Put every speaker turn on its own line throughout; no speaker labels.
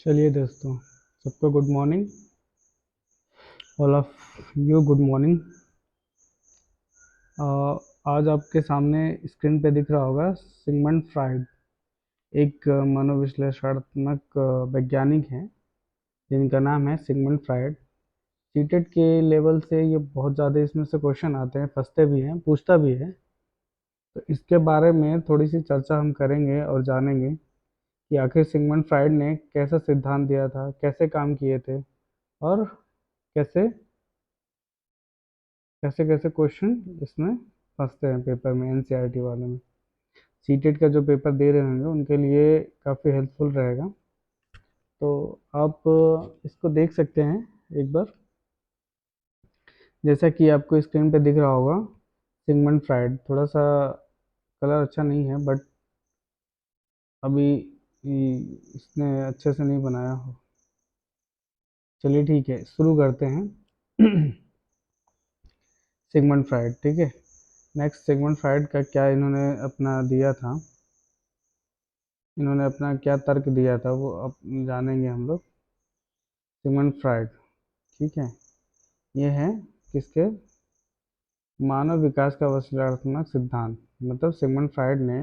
चलिए दोस्तों, सबको good morning. All of you good morning. आज आपके सामने स्क्रीन पे दिख रहा होगा सिगमंड फ्राइड, एक मनोविश्लेषणात्मक वैज्ञानिक हैं जिनका नाम है सिगमंड फ्राइड। सीटेट के लेवल से ये बहुत ज़्यादा इसमें से क्वेश्चन आते हैं, फंसते भी हैं, पूछता भी है। तो इसके बारे में थोड़ी सी चर्चा हम करेंगे और जानेंगे कि आखिर सिगमंड फ्राइड ने कैसा सिद्धांत दिया था, कैसे काम किए थे, और कैसे कैसे कैसे क्वेश्चन इसमें फंसते हैं पेपर में, एनसीईआरटी वाले में। सीटेट का जो पेपर दे रहे होंगे उनके लिए काफ़ी हेल्पफुल रहेगा। तो आप इसको देख सकते हैं एक बार। जैसा कि आपको स्क्रीन पे दिख रहा होगा, सिगमंड फ्राइड, थोड़ा सा कलर अच्छा नहीं है, बट अभी इसने अच्छे से नहीं बनाया हो। चलिए ठीक है, शुरू करते हैं। सिगमंड फ्राइड, ठीक है। नेक्स्ट, सिगमंड फ्राइड का क्या इन्होंने अपना दिया था, इन्होंने अपना क्या तर्क दिया था, वो अब जानेंगे हम लोग। सिगमंड फ्राइड, ठीक है, ये है किसके, मानव विकास का विश्लेषणात्मक सिद्धांत। मतलब सिगमंड फ्राइड ने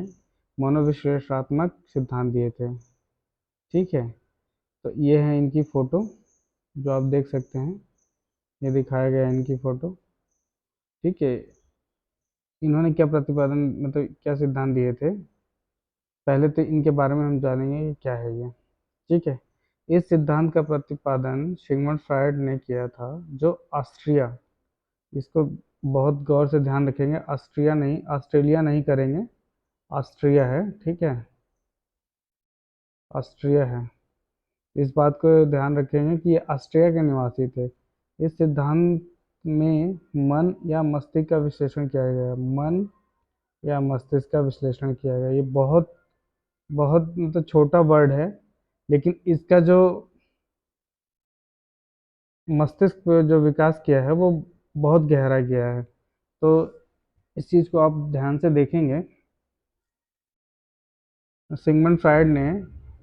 मनोविश्लेषणात्मक सिद्धांत दिए थे, ठीक है। तो ये है इनकी फ़ोटो जो आप देख सकते हैं, ये दिखाया गया है इनकी फ़ोटो, ठीक है। इन्होंने क्या प्रतिपादन, मतलब क्या सिद्धांत दिए थे, पहले तो इनके बारे में हम जानेंगे कि क्या है ये, ठीक है। इस सिद्धांत का प्रतिपादन सिगमंड फ्राइड ने किया था, जो ऑस्ट्रिया, इसको बहुत गौर से ध्यान रखेंगे, ऑस्ट्रिया नहीं, ऑस्ट्रेलिया नहीं करेंगे, ऑस्ट्रिया है, ठीक है, ऑस्ट्रिया है। इस बात को ध्यान रखेंगे कि ये ऑस्ट्रिया के निवासी थे। इस सिद्धांत में मन या मस्तिष्क का विश्लेषण किया गया, मन या मस्तिष्क का विश्लेषण किया गया। ये बहुत बहुत मतलब छोटा वर्ड है, लेकिन इसका जो मस्तिष्क पे जो विकास किया है वो बहुत गहरा किया है। तो इस चीज़ को आप ध्यान से देखेंगे। सिगमंड फ्राइड ने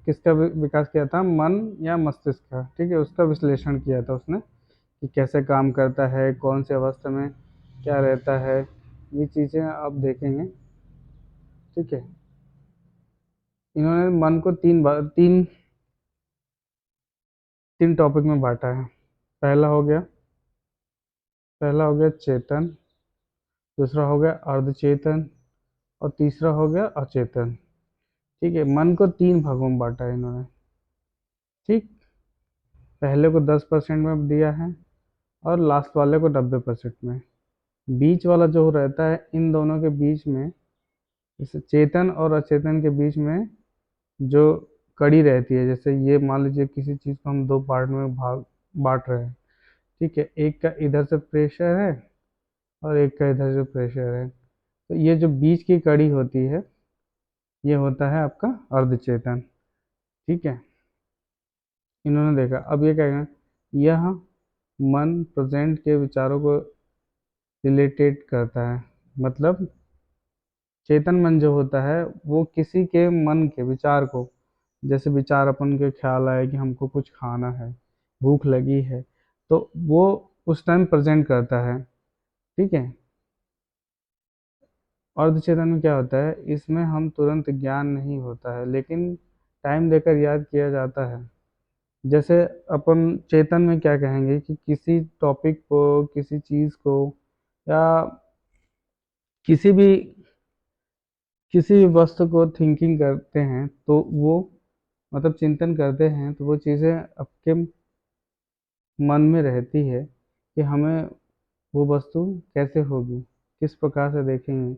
किसका विकास किया था, मन या मस्तिष्क का, ठीक है, उसका विश्लेषण किया था उसने कि कैसे काम करता है, कौन से अवस्था में क्या रहता है, ये चीज़ें आप देखेंगे, ठीक है। इन्होंने मन को तीन टॉपिक में बांटा है। पहला हो गया पहला हो गया चेतन, दूसरा हो गया अर्धचेतन, और तीसरा हो गया अचेतन, ठीक है। मन को तीन भागों में बांटा है इन्होंने, ठीक। पहले को 10% में दिया है, और लास्ट वाले को 90% में। बीच वाला जो रहता है, इन दोनों के बीच में, जैसे चेतन और अचेतन के बीच में जो कड़ी रहती है, जैसे ये मान लीजिए किसी चीज़ को हम दो पार्ट में भाग बांट रहे हैं, ठीक है, एक का इधर से प्रेशर है और एक का इधर से प्रेशर है। तो ये जो बीच की कड़ी होती है, ये होता है आपका अर्धचेतन, ठीक है। इन्होंने देखा, अब ये कहेगा यह मन प्रेजेंट के विचारों को रिलेटेड करता है। मतलब चेतन मन जो होता है वो किसी के मन के विचार को, जैसे विचार अपन के ख्याल आए कि हमको कुछ खाना है, भूख लगी है, तो वो उस टाइम प्रेजेंट करता है, ठीक है। अर्धचेतन में क्या होता है, इसमें हम तुरंत ज्ञान नहीं होता है, लेकिन टाइम देकर याद किया जाता है। जैसे अपन चेतन में क्या कहेंगे कि किसी टॉपिक को, किसी चीज़ को, या किसी भी किसी भी वस्तु को थिंकिंग करते हैं, तो वो मतलब चिंतन करते हैं, तो वो चीज़ें आपके मन में रहती है कि हमें वो वस्तु कैसे होगी, किस प्रकार से देखेंगे,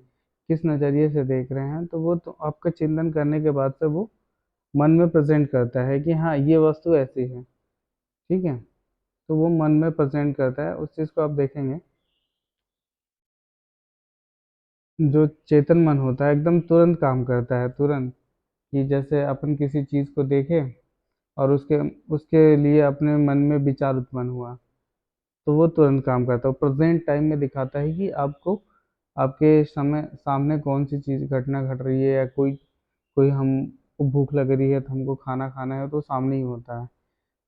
किस नज़रिए से देख रहे हैं, तो वो तो आपका चिंतन करने के बाद से वो मन में प्रेजेंट करता है कि हाँ ये वस्तु ऐसी है, ठीक है। तो वो मन में प्रेजेंट करता है, उस चीज़ को आप देखेंगे। जो चेतन मन होता है एकदम तुरंत काम करता है, तुरंत, कि जैसे अपन किसी चीज़ को देखें और उसके उसके लिए अपने मन में विचार उत्पन्न हुआ, तो वो तुरंत काम करता है, प्रेजेंट टाइम में दिखाता है कि आपको आपके समय सामने कौन सी चीज़ घटना घट रही है, या कोई कोई हम आपको भूख लग रही है तो हमको खाना खाना है तो सामने ही होता है।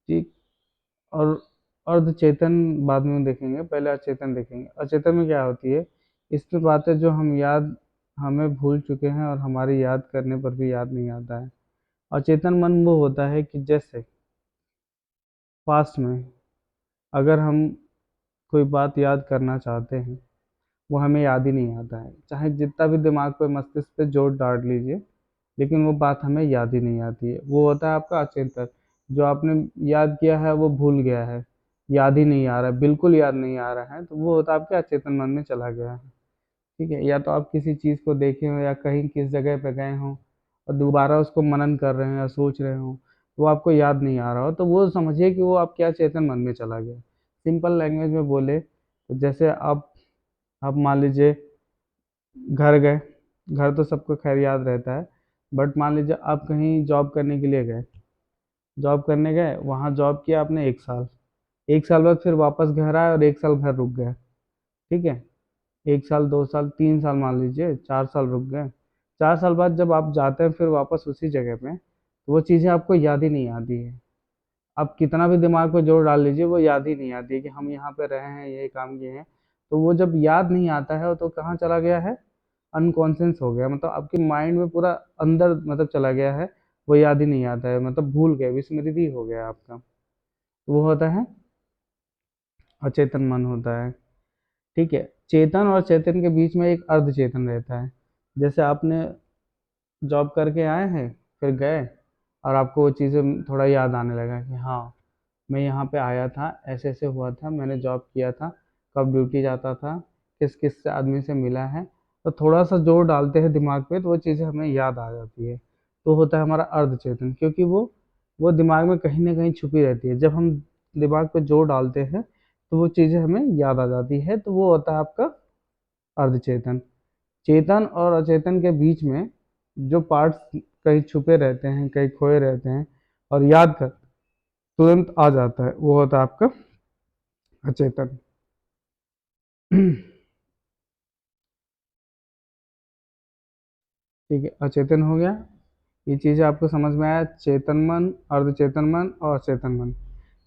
ठीक। और अर्ध चेतन बाद में देखेंगे, पहले अचेतन देखेंगे। अचेतन में क्या होती है, इसमें बातें जो हम याद हमें भूल चुके हैं और हमारी याद करने पर भी याद नहीं आता है। अचेतन मन वो होता है कि जैसे पास्ट में अगर हम कोई बात याद करना चाहते हैं, वो हमें याद ही नहीं आता है, चाहे जितना भी दिमाग पे मस्तिष्क पे जोर डाल लीजिए, लेकिन वो बात हमें याद ही नहीं आती है। वो होता है आपका अचेतन। जो आपने याद किया है वो भूल गया है, याद ही नहीं आ रहा है, बिल्कुल याद नहीं आ रहा है, तो वो होता है आपके अचेतन मन में चला गया है। ठीक है। या तो आप किसी चीज़ को देखे हो या कहीं किस जगह पे गए हो और दोबारा उसको मनन कर रहे हैं या सोच रहे हो, वो आपको याद नहीं आ रहा हो, तो वो समझिए कि वो आपके अचेतन मन में चला गया। सिंपल लैंग्वेज में बोले तो जैसे आप मान लीजिए घर गए। घर तो सबको खैर याद रहता है, बट मान लीजिए आप कहीं जॉब करने के लिए गए। जॉब करने गए, वहाँ जॉब किया आपने 1 साल। 1 साल बाद फिर वापस घर आए और 1 साल घर रुक गए। ठीक है। 1 साल, 2 साल, 3 साल, मान लीजिए 4 साल रुक गए। 4 साल बाद जब आप जाते हैं फिर वापस उसी जगह पे, तो वो चीज़ें आपको याद ही नहीं आती है। आप कितना भी दिमाग पे जोर डाल लीजिए, वो याद ही नहीं आती है कि हम यहाँ पे रहे हैं, ये काम किए हैं। तो वो जब याद नहीं आता है तो कहाँ चला गया है, अनकॉन्शियस हो गया, मतलब आपके माइंड में पूरा अंदर मतलब चला गया है। वो याद ही नहीं आता है, मतलब भूल गए, विस्मृति हो गया आपका। वो होता है अचेतन मन होता है। ठीक है। चेतन और चेतन के बीच में एक अर्ध चेतन रहता है। जैसे आपने जॉब करके आए हैं, फिर गए और आपको वो चीज़ें थोड़ा याद आने लगा कि हाँ, मैं यहाँ पे आया था, ऐसे ऐसे हुआ था, मैंने जॉब किया था, कब ड्यूटी जाता था, किस किस आदमी से मिला है। तो थोड़ा सा जोर डालते हैं दिमाग पे तो वो चीज़ें हमें याद आ जाती है। तो होता है हमारा अर्धचेतन, क्योंकि वो दिमाग में कहीं ना कहीं छुपी रहती है। जब हम दिमाग पे जोर डालते हैं तो वो चीज़ें हमें याद आ जाती है, तो वो होता है आपका अर्धचेतन। चेतन और अचेतन के बीच में जो पार्ट्स कहीं छुपे रहते हैं, कहीं खोए रहते हैं और याद कर तुरंत आ जाता है, वो होता है आपका अचेतन। ठीक है, अचेतन हो गया। ये चीज़ें आपको समझ में आया, चेतन मन, अर्धचेतन मन और अचेतन मन।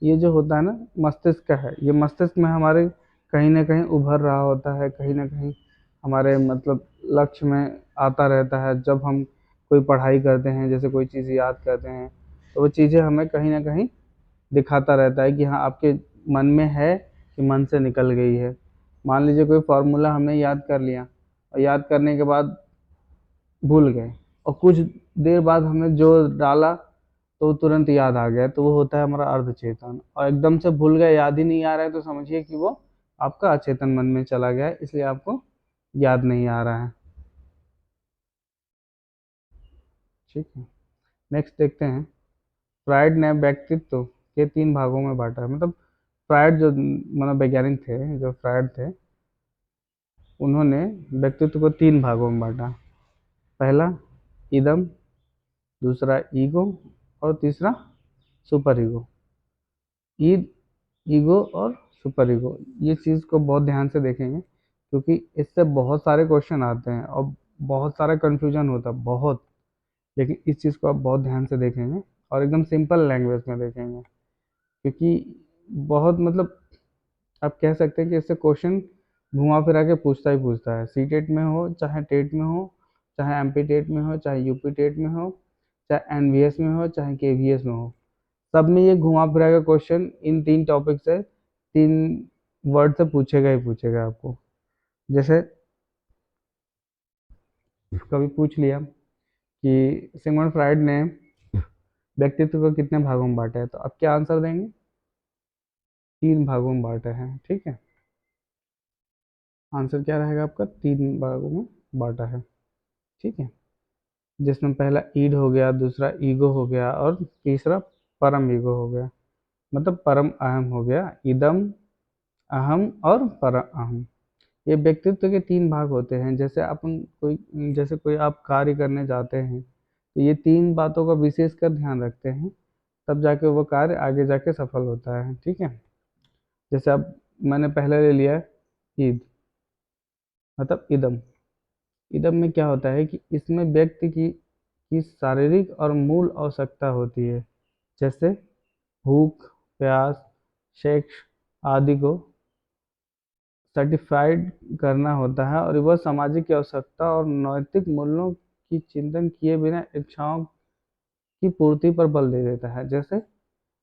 ये जो होता है ना, मस्तिष्क का है। ये मस्तिष्क में हमारे कहीं ना कहीं उभर रहा होता है, कहीं ना कहीं हमारे मतलब लक्ष्य में आता रहता है। जब हम कोई पढ़ाई करते हैं, जैसे कोई चीज़ याद करते हैं, तो वो चीज़ें हमें कहीं ना कहीं दिखाता रहता है कि हाँ, आपके मन में है कि मन से निकल गई है। मान लीजिए कोई फार्मूला हमने याद कर लिया और याद करने के बाद भूल गए, और कुछ देर बाद हमने जो डाला तो तुरंत याद आ गया, तो वो होता है हमारा अर्धचेतन। और एकदम से भूल गए, याद ही नहीं आ रहा है, तो समझिए कि वो आपका अचेतन मन में चला गया है, इसलिए आपको याद नहीं आ रहा है। ठीक है। नेक्स्ट देखते हैं। फ्रायड ने व्यक्तित्व के 3 भागों में बांटा है। मतलब फ्रायड जो मनोवैज्ञानिक थे, जो फ्रायड थे, उन्होंने व्यक्तित्व को 3 भागों में बांटा। पहला इदम, दूसरा ईगो और तीसरा सुपर ईगो। ईद, ईगो और सुपर ईगो, ये चीज़ को बहुत ध्यान से देखेंगे, क्योंकि इससे बहुत सारे क्वेश्चन आते हैं और बहुत सारा कन्फ्यूजन होता है बहुत। लेकिन इस चीज़ को आप बहुत ध्यान से देखेंगे और एकदम सिंपल लैंग्वेज में देखेंगे, क्योंकि बहुत मतलब आप कह सकते हैं कि इससे क्वेश्चन घुमा फिरा के पूछता ही पूछता है। सी टेट में हो, चाहे टेट में हो, चाहे एम पी टेट में हो, चाहे यूपी टेट में हो, चाहे एन वी एस में हो, चाहे के वी एस में हो, सब में ये घुमा फिरा का क्वेश्चन इन 3 टॉपिक से, 3 वर्ड से पूछेगा ही पूछेगा आपको। जैसे कभी पूछ लिया कि सिगमंड फ्राइड ने व्यक्तित्व को कितने भागों में बांटा है, तो आप क्या आंसर देंगे? 3 भागों में बांटा है। ठीक है। आंसर क्या रहेगा आपका? 3 भागों में बांटा है। ठीक है। जिसमें पहला ईड हो गया, दूसरा ईगो हो गया और तीसरा परम ईगो हो गया, मतलब परम अहम हो गया। इदम, अहम और परम अहम। ये व्यक्तित्व के 3 भाग होते हैं। जैसे कोई आप कार्य करने जाते हैं, तो ये 3 बातों का विशेषकर ध्यान रखते हैं, तब जाके वो कार्य आगे जाके सफल होता है। ठीक है। जैसे अब मैंने पहले ले लिया ईद, मतलब इदम। इदम में क्या होता है कि इसमें व्यक्ति की की शारीरिक और मूल आवश्यकता होती है, जैसे भूख, प्यास, सेक्स आदि को सर्टिफाइड करना होता है, और वह सामाजिक आवश्यकता और नैतिक मूल्यों की चिंतन किए बिना इच्छाओं की पूर्ति पर बल दे देता है। जैसे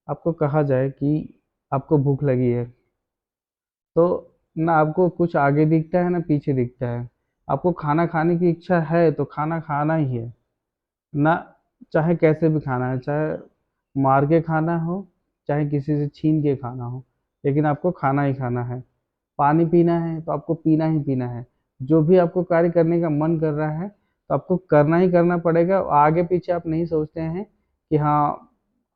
आपको कहा जाए कि आपको भूख लगी है, तो ना आपको कुछ आगे दिखता है ना पीछे दिखता है। आपको खाना खाने की इच्छा है तो खाना खाना ही है ना, चाहे कैसे भी खाना है, चाहे मार के खाना हो, चाहे किसी से छीन के खाना हो, लेकिन आपको खाना ही खाना है। पानी पीना है तो आपको पीना ही पीना है। जो भी आपको कार्य करने का मन कर रहा है तो आपको करना ही करना पड़ेगा। आगे पीछे आप नहीं सोचते हैं कि हाँ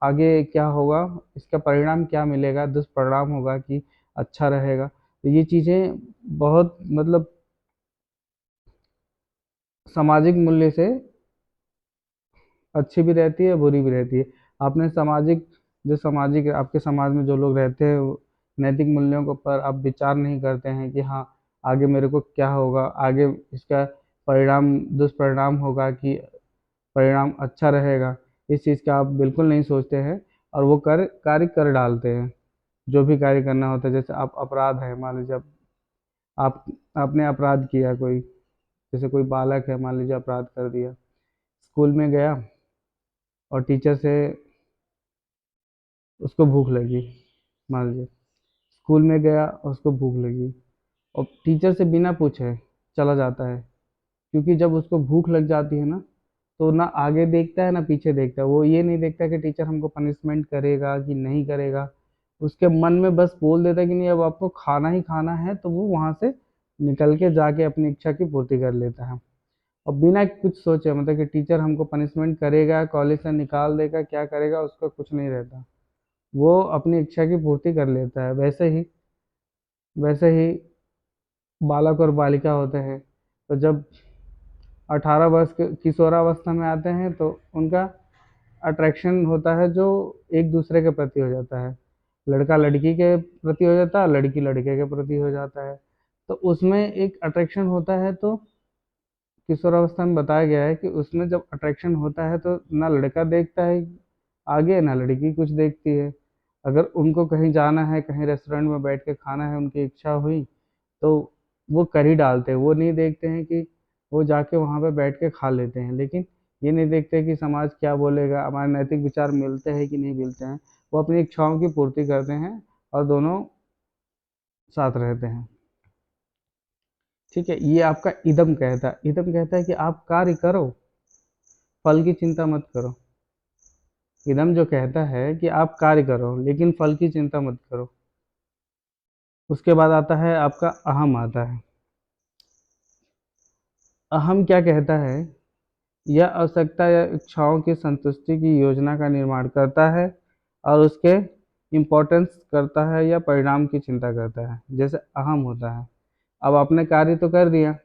आगे क्या होगा, इसका परिणाम क्या मिलेगा, दुष्परिणाम होगा कि अच्छा रहेगा। तो ये चीज़ें बहुत मतलब सामाजिक मूल्य से अच्छी भी रहती है, बुरी भी रहती है। आपने सामाजिक जो सामाजिक आपके समाज में जो लोग रहते हैं, वो नैतिक मूल्यों के ऊपर आप विचार नहीं करते हैं कि हाँ आगे मेरे को क्या होगा, आगे इसका परिणाम दुष्परिणाम होगा कि परिणाम अच्छा रहेगा, इस चीज़ का आप बिल्कुल नहीं सोचते हैं और वो कार्य कर डालते हैं। जो भी कार्य करना होता है, जैसे आप अपराध है, मान लीजिए आप आपने अपराध किया कोई, जैसे कोई बालक है मान लीजिए अपराध कर दिया, स्कूल में गया और टीचर से उसको भूख लगी, मान लीजिए स्कूल में गया और उसको भूख लगी और टीचर से बिना पूछे चला जाता है। क्योंकि जब उसको भूख लग जाती है ना, तो ना आगे देखता है ना पीछे देखता है। वो ये नहीं देखता कि टीचर हमको पनिशमेंट करेगा कि नहीं करेगा। उसके मन में बस बोल देता है कि नहीं अब आपको खाना ही खाना है, तो वो वहाँ से निकल के जाके अपनी इच्छा की पूर्ति कर लेता है। और बिना कुछ सोचे, मतलब कि टीचर हमको पनिशमेंट करेगा, कॉलेज से निकाल देगा, क्या करेगा, उसका कुछ नहीं रहता। वो अपनी इच्छा की पूर्ति कर लेता है। वैसे ही बालक और बालिका होते हैं, तो जब 18 वर्ष के किशोरावस्था में आते हैं तो उनका अट्रैक्शन होता है जो एक दूसरे के प्रति हो जाता है। लड़का लड़की के प्रति हो जाता है, लड़की लड़के के प्रति हो जाता है। तो उसमें एक अट्रैक्शन होता है। तो किशोरावस्था में बताया गया है कि उसमें जब अट्रैक्शन होता है तो ना लड़का देखता है आगे, ना लड़की कुछ देखती है। अगर उनको कहीं जाना है, कहीं रेस्टोरेंट में बैठ के खाना है, उनकी इच्छा हुई तो वो कर ही डालते हैं। वो नहीं देखते हैं कि वो जाके वहाँ पे बैठ के खा लेते हैं, लेकिन ये नहीं देखते कि समाज क्या बोलेगा, हमारे नैतिक विचार मिलते हैं कि नहीं मिलते हैं। वो अपनी इच्छाओं की पूर्ति करते हैं और दोनों साथ रहते हैं। ठीक है, ये आपका इदम कहता है कि आप कार्य करो, फल की चिंता मत करो। इदम जो कहता है कि आप कार्य करो लेकिन फल की चिंता मत करो। उसके बाद आता है आपका अहम आता है। अहम क्या कहता है, यह आवश्यकता या इच्छाओं की संतुष्टि की योजना का निर्माण करता है और उसके इम्पोर्टेंस करता है या परिणाम की चिंता करता है। जैसे अहम होता है, अब आपने कार्य तो कर दिया,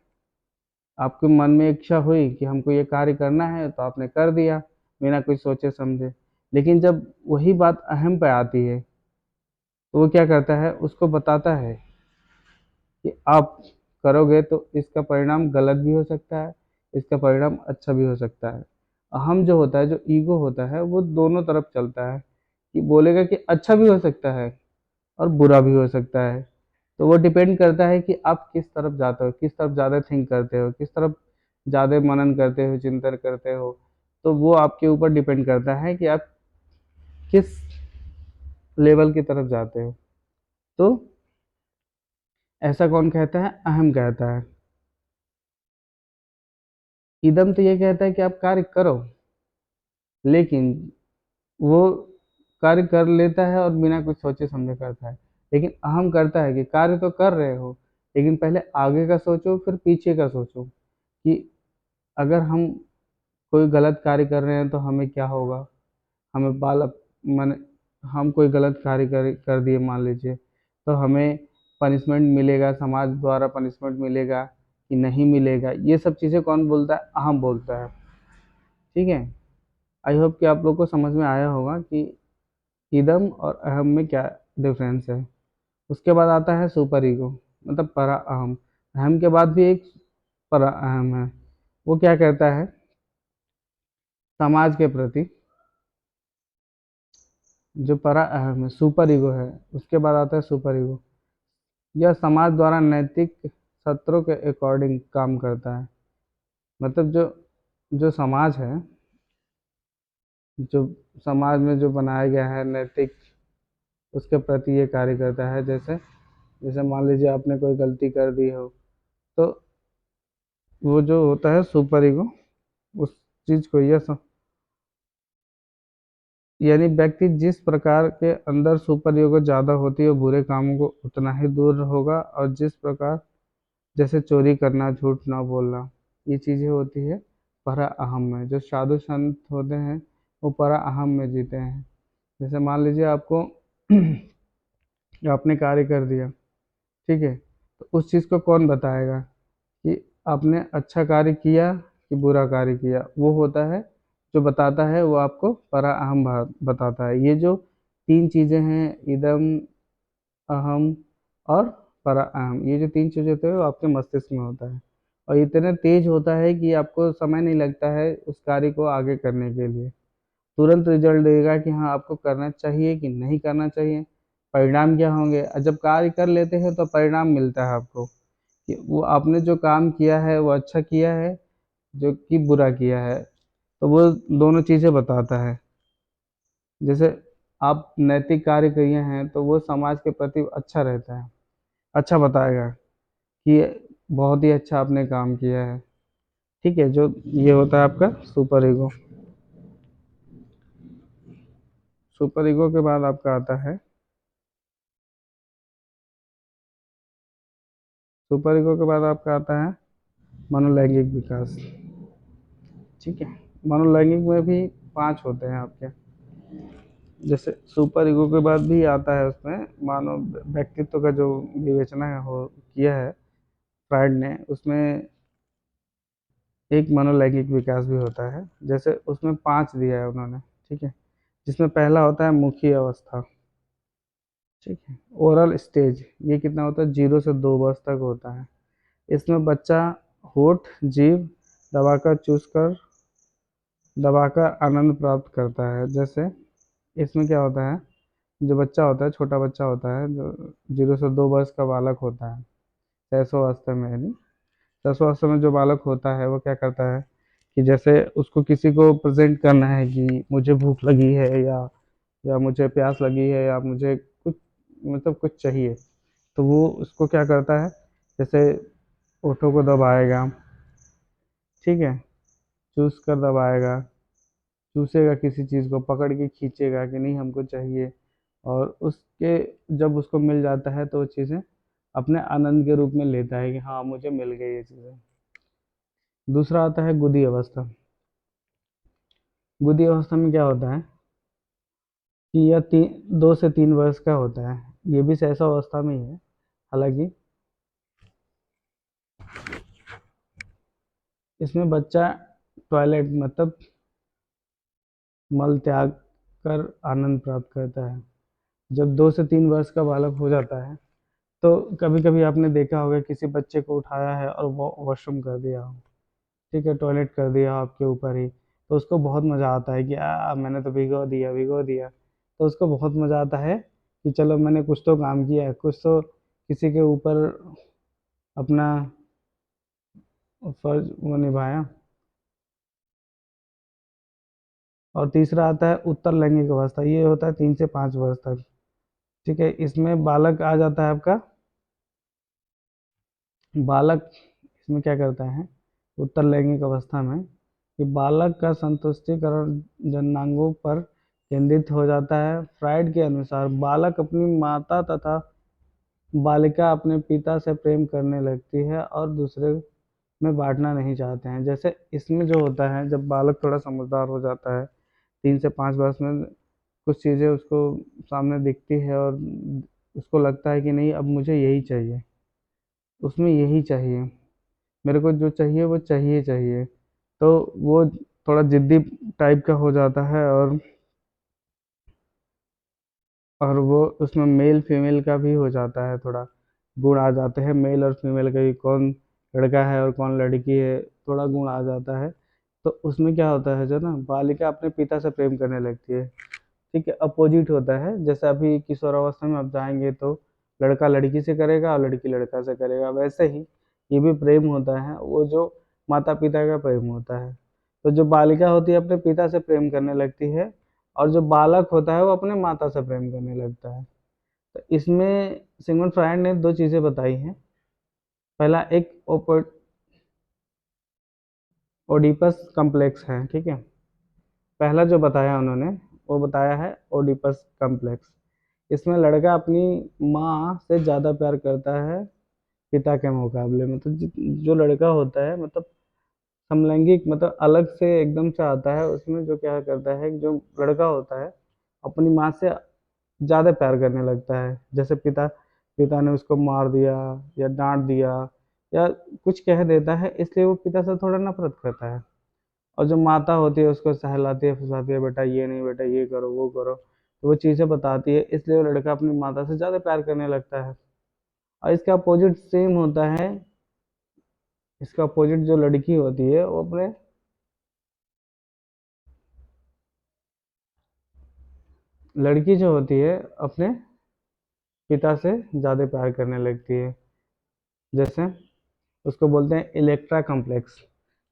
आपके मन में इच्छा हुई कि हमको ये कार्य करना है तो आपने कर दिया बिना कुछ सोचे समझे। लेकिन जब वही बात अहम पे आती है तो वो क्या करता है, उसको बताता है कि आप करोगे तो इसका परिणाम गलत भी हो सकता है, इसका परिणाम अच्छा भी हो सकता है। अहम जो होता है, जो ईगो होता है, वो दोनों तरफ चलता है कि बोलेगा कि अच्छा भी हो सकता है और बुरा भी हो सकता है। तो वो डिपेंड करता है कि आप किस तरफ जाते हो, किस तरफ ज़्यादा थिंक करते हो, किस तरफ ज़्यादा मनन करते हो, चिंतन करते हो। तो वो आपके ऊपर डिपेंड करता है कि आप किस लेवल की तरफ जाते हो। तो ऐसा कौन कहता है, अहम कहता है। इदम तो ये कहता है कि आप कार्य करो, लेकिन वो कार्य कर लेता है और बिना कुछ सोचे समझे करता है। लेकिन अहम करता है कि कार्य तो कर रहे हो, लेकिन पहले आगे का सोचो फिर पीछे का सोचो कि अगर हम कोई गलत कार्य कर रहे हैं तो हमें क्या होगा। हमें मन हम कोई गलत कार्य कर दिए मान लीजिए, तो हमें पनिशमेंट मिलेगा, समाज द्वारा पनिशमेंट मिलेगा कि नहीं मिलेगा। ये सब चीज़ें कौन बोलता है, अहम बोलता है। ठीक है, आई होप कि आप लोग को समझ में आया होगा कि इदम और अहम में क्या डिफरेंस है। उसके बाद आता है सुपर ईगो, मतलब परा अहम। अहम के बाद भी एक परा अहम है। वो क्या करता है, समाज के प्रति जो परा अहम है, सुपर ईगो है, उसके बाद आता है सुपर ईगो। यह समाज द्वारा नैतिक सत्रों के अकॉर्डिंग काम करता है। मतलब जो जो समाज है, जो समाज में जो बनाया गया है नैतिक, उसके प्रति ये कार्य करता है। जैसे जैसे मान लीजिए आपने कोई गलती कर दी हो, तो वो जो होता है सुपर ईगो, उस चीज को यानी व्यक्ति जिस प्रकार के अंदर सुपर ईगो ज्यादा होती है वो बुरे कामों को उतना ही दूर होगा। और जिस प्रकार जैसे चोरी करना, झूठ ना बोलना, ये चीजें होती है परा अहम में। जो साधु संत होते हैं वो परा अहम में जीते हैं। जैसे मान लीजिए आपको आपने कार्य कर दिया, ठीक है, तो उस चीज को कौन बताएगा कि आपने अच्छा कार्य किया कि बुरा कार्य किया? वो होता है जो बताता है, वो आपको परा अहम बताता है। ये जो तीन चीजें हैं, इदम, अहम और परा अहम, ये जो तीन चीजें होते हैं वो आपके मस्तिष्क में होता है। और इतने तेज होता है कि आपको समय नहीं लगता है उस कार्य को आगे करने के लिए। तुरंत रिजल्ट देगा कि हाँ आपको करना चाहिए कि नहीं करना चाहिए, परिणाम क्या होंगे। और जब कार्य कर लेते हैं तो परिणाम मिलता है आपको कि वो आपने जो काम किया है वो अच्छा किया है, जो कि बुरा किया है। तो वो दोनों चीज़ें बताता है। जैसे आप नैतिक कार्य किए हैं तो वो समाज के प्रति अच्छा रहता है, अच्छा बताएगा कि बहुत ही अच्छा आपने काम किया है। ठीक है, जो ये होता है आपका सुपर ईगो। सुपर ईगो के बाद आपका आता है, सुपर ईगो के बाद आपका आता है मनोलैंगिक विकास। ठीक है, मनोलैंगिक में भी पांच होते हैं आपके। जैसे सुपर ईगो के बाद भी आता है उसमें मानव व्यक्तित्व का जो विवेचना है हो किया है फ्रायड ने, उसमें एक मनोलैंगिक विकास भी होता है। जैसे उसमें पांच दिया है उन्होंने, ठीक है, जिसमें पहला होता है मुखी अवस्था। ठीक है, ओरल स्टेज, ये कितना होता है? 0 से 2 वर्ष तक होता है। इसमें बच्चा होठ, जीभ दबाकर चूसकर दबाकर आनंद प्राप्त करता है। जैसे इसमें क्या होता है, जो बच्चा होता है, छोटा बच्चा होता है, जो 0 से 2 वर्ष का बालक होता है, शैशवावस्था में, यानी शैशवावस्था में जो बालक होता है वो क्या करता है कि जैसे उसको किसी को प्रेजेंट करना है कि मुझे भूख लगी है, या मुझे प्यास लगी है, या मुझे कुछ, मतलब कुछ चाहिए, तो वो उसको क्या करता है, जैसे होठों को दबाएगा, ठीक है, चूस कर दबाएगा, चूसेगा, किसी चीज़ को पकड़ के खींचेगा कि नहीं हमको चाहिए। और उसके जब उसको मिल जाता है तो वो चीज़ें अपने आनंद के रूप में लेता है कि हाँ मुझे मिल गई ये चीज़ें। दूसरा आता है गुदी अवस्था। गुदी अवस्था में क्या होता है कि यह 2 से 3 वर्ष का होता है। ये भी शैशव अवस्था में ही है हालांकि। इसमें बच्चा टॉयलेट, मतलब मल त्याग कर आनंद प्राप्त करता है। जब 2 से 3 वर्ष का बालक हो जाता है तो कभी कभी आपने देखा होगा किसी बच्चे को उठाया है और वो वॉशरूम कर दिया हो, ठीक है, टॉयलेट कर दिया हो आपके ऊपर ही, तो उसको बहुत मज़ा आता है कि मैंने तो भिगो दिया भिगो दिया। तो उसको बहुत मज़ा आता है कि चलो मैंने कुछ तो काम किया है, कुछ तो किसी के ऊपर अपना फर्ज वो निभाया। और तीसरा आता है उत्तर लैंगिक अवस्था, ये होता है 3 से 5 वर्ष तक। ठीक है, इसमें बालक आ जाता है आपका, बालक इसमें क्या करता है उत्तर लैंगिक अवस्था में कि बालक का संतुष्टिकरण जननांगों पर केंद्रित हो जाता है। फ्राइड के अनुसार बालक अपनी माता तथा बालिका अपने पिता से प्रेम करने लगती है और दूसरे में बांटना नहीं चाहते हैं। जैसे इसमें जो होता है, जब बालक थोड़ा समझदार हो जाता है 3 से 5 वर्ष में, कुछ चीज़ें उसको सामने दिखती है और उसको लगता है कि नहीं अब मुझे यही चाहिए, उसमें यही चाहिए, मेरे को जो चाहिए वो चाहिए चाहिए। तो वो थोड़ा जिद्दी टाइप का हो जाता है। और वो उसमें मेल फीमेल का भी हो जाता है, थोड़ा गुण आ जाते हैं मेल और फीमेल का, भी कौन लड़का है और कौन लड़की है, थोड़ा गुण आ जाता है तो उसमें क्या होता है, जो ना बालिका अपने पिता से प्रेम करने लगती है। ठीक है, अपोजिट होता है। जैसे अभी किशोरावस्था में आप जाएंगे तो लड़का लड़की से करेगा और लड़की लड़का से करेगा, वैसे ही ये भी प्रेम होता है, वो जो माता पिता का प्रेम होता है। तो जो बालिका होती है अपने पिता से प्रेम करने लगती है, और जो बालक होता है वो अपने माता से प्रेम करने लगता है। तो इसमें सिगमंड फ्रायड ने दो चीजें बताई हैं। पहला एक ओडिपस कॉम्प्लेक्स है, ठीक है। पहला जो बताया उन्होंने, वो बताया है ओडिपस कॉम्प्लेक्स। इसमें लड़का अपनी माँ से ज़्यादा प्यार करता है पिता के मुकाबले में। तो जो लड़का होता है, मतलब समलैंगिक, मतलब अलग से एकदम से आता है, उसमें जो क्या करता है, जो लड़का होता है अपनी माँ से ज़्यादा प्यार करने लगता है। जैसे पिता पिता ने उसको मार दिया या डांट दिया या कुछ कह देता है, इसलिए वो पिता से थोड़ा नफरत करता है। और जो माता होती है उसको सहलाती है, फुसलाती है, बेटा ये नहीं, बेटा ये करो, वो करो। तो वो चीज़ें बताती है, इसलिए वो लड़का अपनी माता से ज़्यादा प्यार करने लगता है। और इसका अपोजिट सेम होता है। इसका अपोजिट जो लड़की होती है वो अपने लड़की जो होती है अपने पिता से ज़्यादा प्यार करने लगती है। जैसे उसको बोलते हैं इलेक्ट्रा कॉम्प्लेक्स।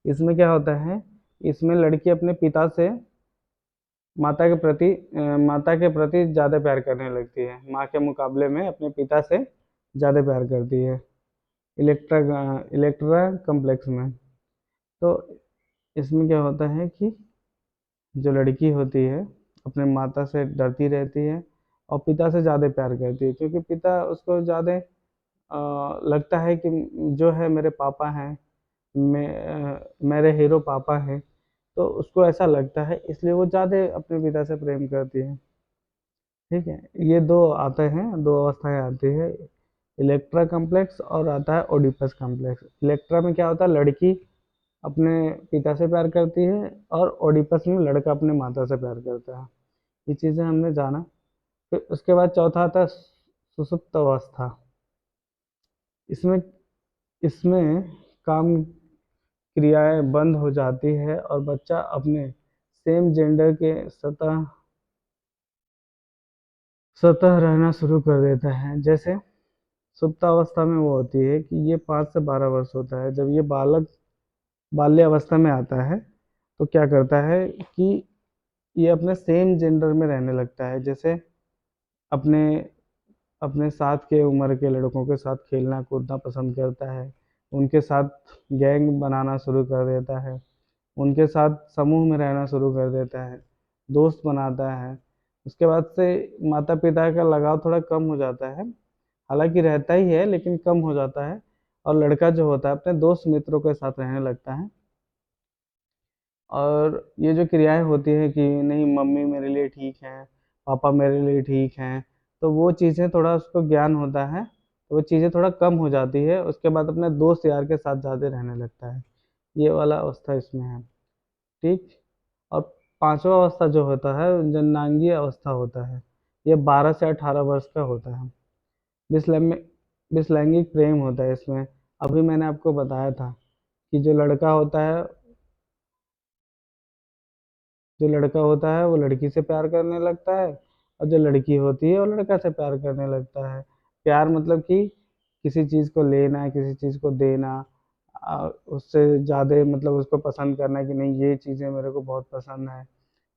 इसमें क्या होता है, इसमें लड़की अपने पिता से माता के प्रति ज़्यादा प्यार करने लगती है, माँ के मुकाबले में अपने पिता से ज़्यादा प्यार करती है इलेक्ट्रा इलेक्ट्रा कॉम्प्लेक्स में। तो इसमें क्या होता है कि जो लड़की होती है अपने माता से डरती रहती है और पिता से ज़्यादा प्यार करती है, क्योंकि पिता उसको ज़्यादा लगता है कि जो है मेरे पापा हैं, मेरे हीरो पापा हैं। तो उसको ऐसा लगता है, इसलिए वो ज़्यादा अपने पिता से प्रेम करती है। ठीक है, ये दो आते हैं, दो अवस्थाएं आती है, इलेक्ट्रा कॉम्प्लेक्स और आता है ओडिपस कॉम्प्लेक्स। इलेक्ट्रा में क्या होता है, लड़की अपने पिता से प्यार करती है, और ओडिपस में लड़का अपने माता से प्यार करता है। ये चीज़ें हमने जाना। फिर उसके बाद चौथा आता है सुषुप्त अवस्था। इसमें इसमें काम क्रियाएं बंद हो जाती है और बच्चा अपने सेम जेंडर के सतह सतह रहना शुरू कर देता है। जैसे सुप्तावस्था में वो होती है कि ये 5 से 12 वर्ष होता है, जब ये बालक बाल्य अवस्था में आता है तो क्या करता है कि ये अपने सेम जेंडर में रहने लगता है। जैसे अपने अपने साथ के उम्र के लड़कों के साथ खेलना कूदना पसंद करता है, उनके साथ गैंग बनाना शुरू कर देता है, उनके साथ समूह में रहना शुरू कर देता है, दोस्त बनाता है। उसके बाद से माता पिता का लगाव थोड़ा कम हो जाता है, हालांकि रहता ही है लेकिन कम हो जाता है। और लड़का जो होता है अपने दोस्त मित्रों के साथ रहने लगता है। और ये जो क्रियाएं होती है कि नहीं मम्मी मेरे लिए ठीक है, पापा मेरे लिए ठीक हैं, तो वो चीज़ें थोड़ा उसको ज्ञान होता है, तो वो चीज़ें थोड़ा कम हो जाती है। उसके बाद अपने दोस्त यार के साथ ज़्यादा रहने लगता है। ये वाला अवस्था इसमें है। ठीक। और पांचवा अवस्था जो होता है जननांगीय अवस्था होता है। ये 12 से 18 वर्ष का होता है। विषलैंगिक विषलैंगिक प्रेम होता है इसमें। अभी मैंने आपको बताया था कि जो लड़का होता है वो लड़की से प्यार करने लगता है, और जो लड़की होती है वो लड़का से प्यार करने लगता है। प्यार मतलब कि किसी चीज़ को लेना, किसी चीज़ को देना, उससे ज़्यादा मतलब उसको पसंद करना कि नहीं ये चीज़ें मेरे को बहुत पसंद है।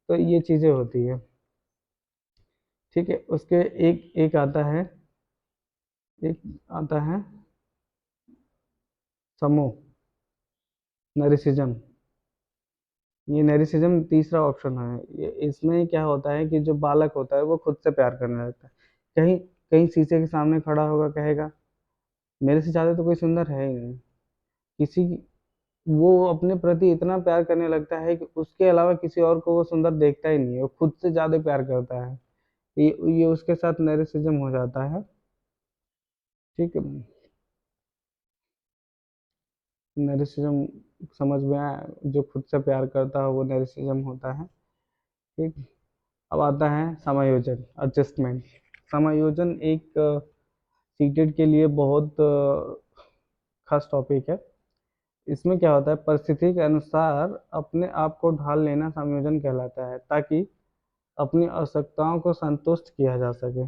तो ये चीज़ें होती है। ठीक है, उसके एक एक आता है समूह, नरिसिज्म। ये नैरिसिज्म तीसरा ऑप्शन है। ये इसमें क्या होता है कि जो बालक होता है वो खुद से प्यार करने लगता है। कहीं कहीं शीशे के सामने खड़ा होगा, कहेगा मेरे से ज्यादा तो कोई सुंदर है ही नहीं। किसी वो अपने प्रति इतना प्यार करने लगता है कि उसके अलावा किसी और को वो सुंदर देखता ही नहीं है, वो खुद से ज्यादा प्यार करता है। ये उसके साथ नैरिसिज्म हो जाता है। ठीक है, नैरिसिज्म समझ में आया, जो खुद से प्यार करता है वो नैरिसिज्म होता है। ठीक। अब आता है समायोजन, एडजस्टमेंट। समायोजन एक सीटेड के लिए बहुत खास टॉपिक है। इसमें क्या होता है, परिस्थिति के अनुसार अपने आप को ढाल लेना समायोजन कहलाता है, ताकि अपनी आवश्यकताओं को संतुष्ट किया जा सके।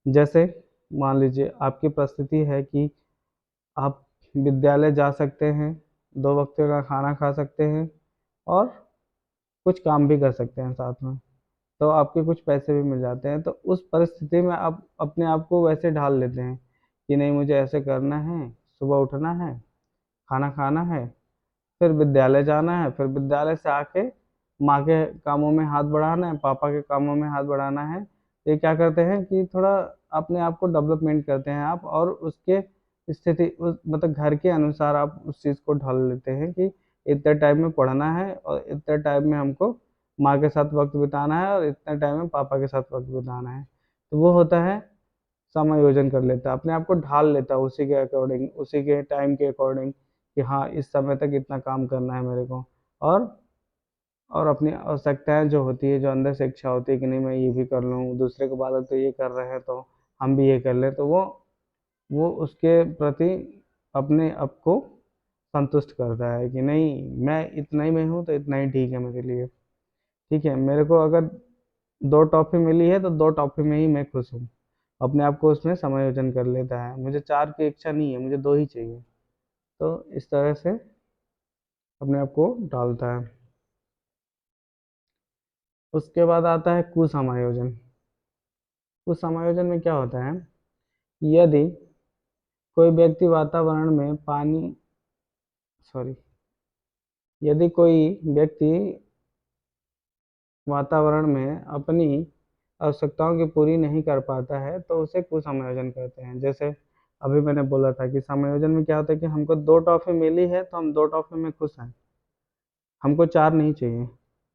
जैसे मान लीजिए आपकी परिस्थिति है कि आप विद्यालय जा सकते हैं, 2 वक्त का खाना खा सकते हैं और कुछ काम भी कर सकते हैं साथ में, तो आपके कुछ पैसे भी मिल जाते हैं। तो उस परिस्थिति में आप अपने आप को वैसे ढाल लेते हैं कि नहीं, मुझे ऐसे करना है, सुबह उठना है, खाना खाना है, फिर विद्यालय जाना है, फिर विद्यालय से आके माँ के कामों में हाथ बढ़ाना है, पापा के कामों में हाथ बढ़ाना है। ये क्या करते हैं कि थोड़ा अपने आप को डेवलपमेंट करते हैं आप, और उसके स्थिति मतलब घर के अनुसार आप उस चीज़ को ढाल लेते हैं कि इतने टाइम में पढ़ना है और इतने टाइम में हमको माँ के साथ वक्त बिताना है और इतने टाइम में पापा के साथ वक्त बिताना है। तो वो होता है समायोजन कर लेता है, अपने आप को ढाल लेता है उसी के अकॉर्डिंग, उसी के टाइम के अकॉर्डिंग कि हाँ, इस समय तक इतना काम करना है मेरे को। और और अपनी आवश्यकताएं जो होती है, जो अंदर से इच्छा होती है कि नहीं मैं ये भी कर लूँ, दूसरे के बालक तो ये कर रहे हैं तो हम भी ये कर लें, तो वो उसके प्रति अपने आप को संतुष्ट करता है कि नहीं, मैं इतना ही में हूँ तो इतना ही ठीक है मेरे लिए। ठीक है, मेरे को अगर 2 टॉफी मिली है तो 2 टॉफी में ही मैं खुश हूँ। अपने आप को उसमें समायोजन कर लेता है, मुझे 4 की इच्छा नहीं है, मुझे 2 ही चाहिए। तो इस तरह से अपने आप को डालता है। उसके बाद आता है कुसमायोजन। कुसमायोजन में क्या होता है, यदि कोई व्यक्ति वातावरण में पानी सॉरी यदि कोई व्यक्ति वातावरण में अपनी आवश्यकताओं की पूरी नहीं कर पाता है तो उसे कुसमायोजन कहते हैं। जैसे अभी मैंने बोला था कि समायोजन में क्या होता है कि हमको 2 टॉफी मिली है तो हम 2 टॉफी में खुश हैं, हमको 4 नहीं चाहिए।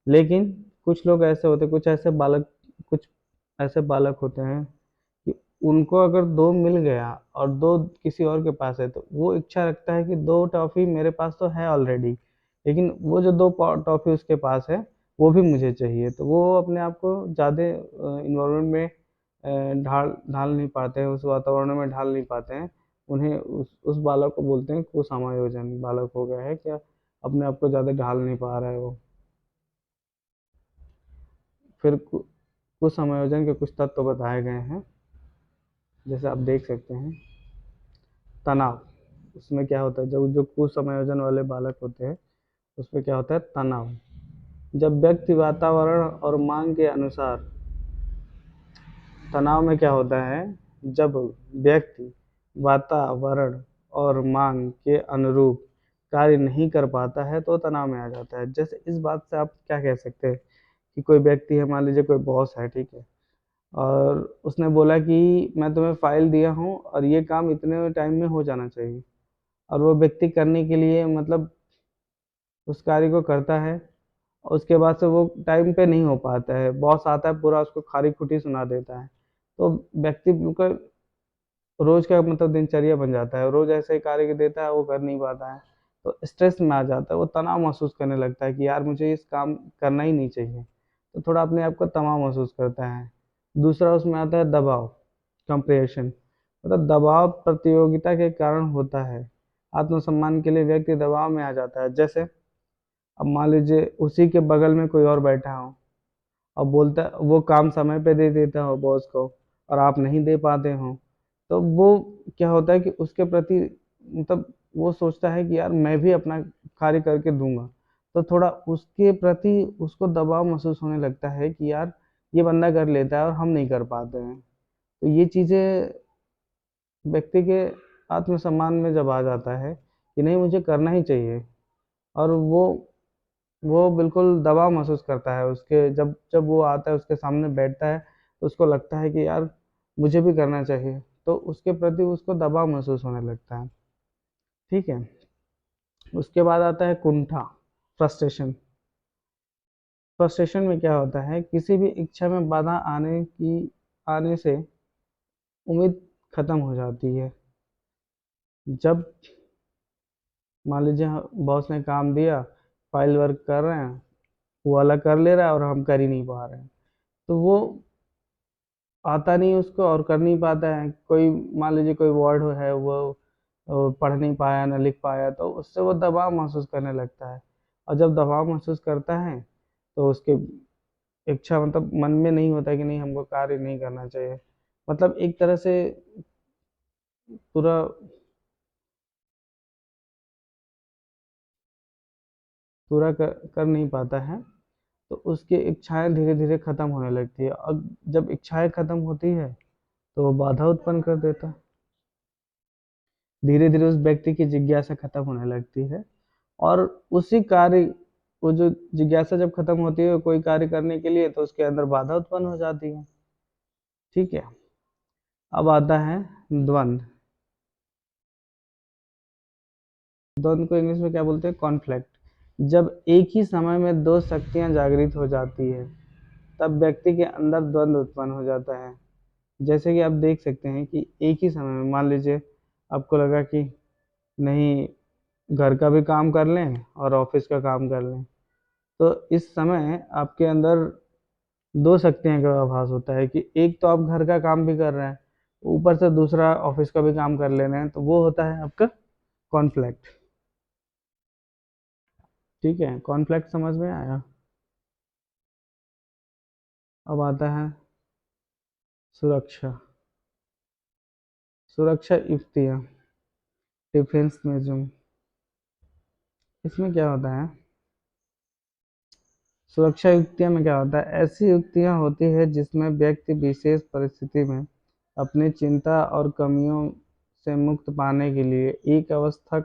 लेकिन कुछ लोग ऐसे होते, कुछ ऐसे बालक होते हैं कि उनको अगर 2 मिल गया और 2 किसी और के पास है तो वो इच्छा रखता है कि 2 टॉफी मेरे पास तो है ऑलरेडी, लेकिन वो जो 2 टॉफी उसके पास है वो भी मुझे चाहिए। तो वो अपने आप को ज़्यादा इन्वायरमेंट में ढाल ढाल नहीं पाते हैं, उस वातावरण में ढाल नहीं पाते हैं। उन्हें उस बालक को बोलते हैं कुसमायोजन बालक हो गया है, क्या अपने आप को ज़्यादा ढाल नहीं पा रहा है वो। फिर कुसमायोजन के कुछ तत्व बताए गए हैं, जैसे आप देख सकते हैं। तनाव, उसमें क्या होता है, जब जो कुसमायोजन वाले बालक होते हैं उसमें क्या होता है, तनाव। जब व्यक्ति वातावरण और मांग के अनुसार, तनाव में क्या होता है, जब व्यक्ति वातावरण और मांग के अनुरूप कार्य नहीं कर पाता है तो तनाव में आ जाता है। जैसे इस बात से आप क्या कह सकते हैं कि कोई व्यक्ति है, मान लीजिए कोई बॉस है, ठीक है, और उसने बोला कि मैं तुम्हें फाइल दिया हूँ और ये काम इतने टाइम में हो जाना चाहिए, और वो व्यक्ति करने के लिए मतलब उस कार्य को करता है, और उसके बाद से वो टाइम पे नहीं हो पाता है, बॉस आता है पूरा उसको खारी खुटी सुना देता है। तो व्यक्ति का रोज का मतलब दिनचर्या बन जाता है, रोज ऐसे ही कार्य देता है, वो कर नहीं पाता है, तो स्ट्रेस में आ जाता है, वो तनाव महसूस करने लगता है कि यार मुझे इस काम करना ही नहीं चाहिए। तो थोड़ा अपने आप को तनाव महसूस करता है। दूसरा उसमें आता है दबाव, कंपेरिजन, मतलब दबाव प्रतियोगिता के कारण होता है। आत्मसम्मान के लिए व्यक्ति दबाव में आ जाता है। जैसे अब मान लीजिए उसी के बगल में कोई और बैठा हो, अब बोलता वो काम समय पे दे देता हो बॉस को और आप नहीं दे पाते हो, तो वो क्या होता है कि उसके प्रति मतलब वो सोचता है कि यार मैं भी अपना कार्य करके दूंगा, तो थोड़ा उसके प्रति उसको दबाव महसूस होने लगता है कि यार ये बंदा कर लेता है और हम नहीं कर पाते हैं। तो ये चीज़ें व्यक्ति के आत्मसम्मान में जब आ जाता है कि नहीं मुझे करना ही चाहिए, और वो बिल्कुल दबाव महसूस करता है, उसके जब जब वो आता है उसके सामने बैठता है तो उसको लगता है कि यार मुझे भी करना चाहिए, तो उसके प्रति उसको दबाव महसूस होने लगता है। ठीक है, उसके बाद आता है कुंठा, फ्रस्ट्रेशन। फ्रस्ट्रेशन में क्या होता है, किसी भी इच्छा में बाधा आने से उम्मीद खत्म हो जाती है। जब मान लीजिए बॉस ने काम दिया, फाइल वर्क कर रहे हैं, वो अलग कर ले रहा है और हम कर ही नहीं पा रहे हैं, तो वो आता नहीं उसको और कर नहीं पाता है। कोई मान लीजिए कोई वर्ड है, वो और पढ़ नहीं पाया ना लिख पाया, तो उससे वो दबाव महसूस करने लगता है। और जब दबाव महसूस करता है तो उसके इच्छा मतलब मन में नहीं होता कि नहीं हमको कार्य नहीं करना चाहिए, मतलब एक तरह से पूरा पूरा कर नहीं पाता है। तो उसकी इच्छाएं धीरे धीरे खत्म होने लगती है, और जब इच्छाएं खत्म होती है तो वो बाधा उत्पन्न कर देता है। धीरे धीरे उस व्यक्ति की जिज्ञासा खत्म होने लगती है, और उसी कार्य वो जो जिज्ञासा जब खत्म होती है कोई कार्य करने के लिए, तो उसके अंदर बाधा उत्पन्न हो जाती है। ठीक है। अब आता है द्वंद्व। द्वंद्व को इंग्लिश में क्या बोलते हैं? कॉन्फ्लिक्ट। जब एक ही समय में दो शक्तियां जागृत हो जाती है, तब व्यक्ति के अंदर द्वंद्व उत्पन्न हो जाता है। जैसे कि आप देख सकते हैं कि एक ही समय में मान लीजिए आपको लगा कि नहीं, घर का भी काम कर लें और ऑफिस का काम कर लें, तो इस समय आपके अंदर दो शक्तियों का आभास होता है कि एक तो आप घर का काम भी कर रहे हैं, ऊपर से दूसरा ऑफिस का भी काम कर ले रहे हैं, तो वो होता है आपका कॉन्फ्लिक्ट। ठीक है, कॉन्फ्लिक्ट समझ में आया। अब आता है सुरक्षा। सुरक्षा युक्तियाँ, डिफेंस मेजर। इसमें क्या होता है? सुरक्षा युक्तियाँ में क्या होता है? ऐसी युक्तियाँ होती है जिसमें व्यक्ति विशेष परिस्थिति में अपनी चिंता और कमियों से मुक्त पाने के लिए एक अवस्था